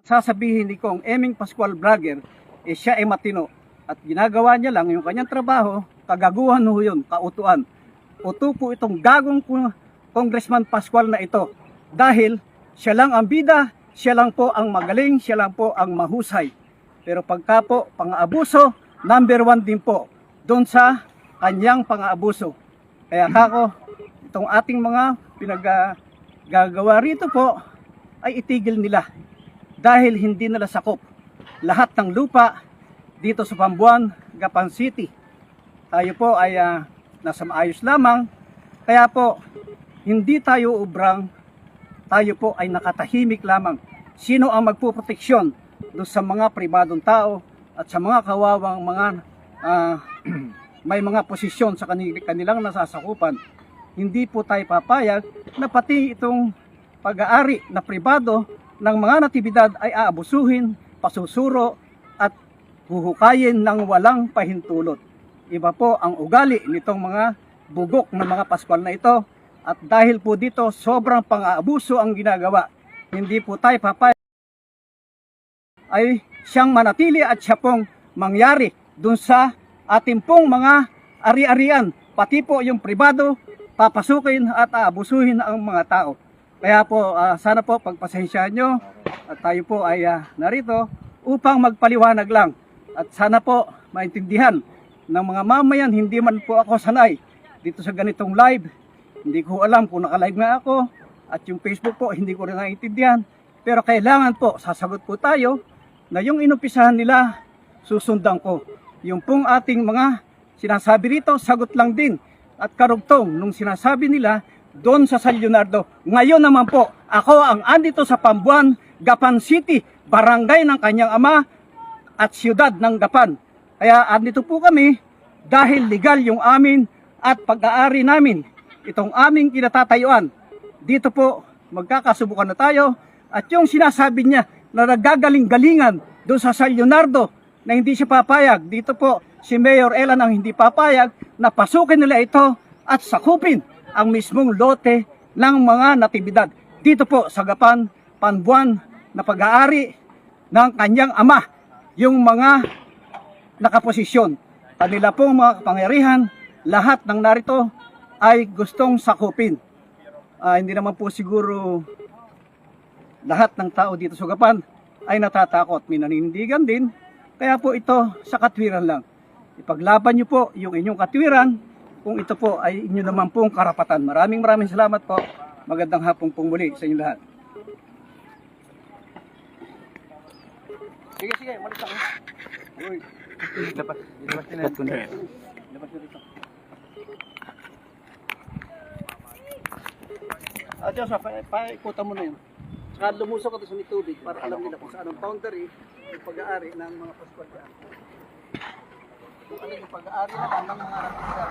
sasabihin ni Kong Eming Pascual Vlogger, siya ay matino. At ginagawa niya lang yung kanyang trabaho, kagaguhan ho yun, kautuan. Uto po itong gagong Congressman Pascual na ito. Dahil siya lang ang bida, siya lang po ang magaling, siya lang po ang mahusay. Pero pagka po pang-aabuso, number 1 din po doon sa kanyang pang-aabuso. Kaya kako, itong ating mga pinaggagawa rito po ay itigil nila. Dahil hindi nila sakop lahat ng lupa dito sa Pambuan, Gapan City. Tayo po ay nasa maayos lamang. Kaya po, hindi tayo ubrang, tayo po ay nakatahimik lamang. Sino ang magpuproteksyon doon sa mga pribadong tao at sa mga kawawang mga may mga posisyon sa kanilang nasasakupan? Hindi po tayo papayag na pati itong pag-aari na pribado ng mga natibidad ay aabusuhin, pasusuro at huhukayin ng walang pahintulot. Iba po ang ugali nitong mga bugok na mga Pascual na ito, at dahil po dito sobrang pang-aabuso ang ginagawa. Hindi po tayo papayag ay siyang manatili at siya pong mangyari dun sa ating pong mga ari-arian, pati po yung pribado, papasukin at aabusuhin ang mga tao. Kaya po sana po pagpasensyahan nyo at tayo po ay narito upang magpaliwanag lang. At sana po maintindihan ng mga mamayan, hindi man po ako sanay dito sa ganitong live. Hindi ko alam kung naka-live nga ako at yung Facebook po hindi ko rin naiintindihan. Pero kailangan po sasagot po tayo na yung inumpisahan nila susundan ko. Yung pong ating mga sinasabi rito, sagot lang din at karugtong nung sinasabi nila doon sa San Leonardo. Ngayon naman po, ako ang andito sa Pambuan, Gapan City, barangay ng kanyang ama at siyudad ng Gapan. Kaya andito po kami dahil legal yung amin at pag-aari namin. Itong aming kinatatayuan. Dito po, magkakasubukan na tayo. At yung sinasabi niya na nagagaling-galingan doon sa San Leonardo na hindi siya papayag. Dito po, si Mayor Elan ang hindi papayag na pasukin nila ito at sakupin ang mismong lote ng mga natibidad. Dito po sa Gapan, Pambuan na pag-aari ng kanyang ama, yung mga nakaposisyon. Kanila pong mga kapangyarihan, lahat ng narito ay gustong sakupin. Hindi naman po siguro lahat ng tao dito sa Gapan ay natatakot. May naninindigan din. Kaya po ito sa katwiran lang. Ipaglaban nyo po yung inyong katwiran kung ito po ay inyo naman pong karapatan. Maraming salamat po. Magandang hapong pong muli sa inyo lahat. Sige, malis ako. Uy. Dapat ko na. Dapat ko dito. Diyos, paikutan mo na yun. Saka lumusok ka sa tubig para alam nila kung saan ang boundary yung pag-aari ng mga Pascual dyan. Kung ano yung pag-aari naman ng mga Pascual.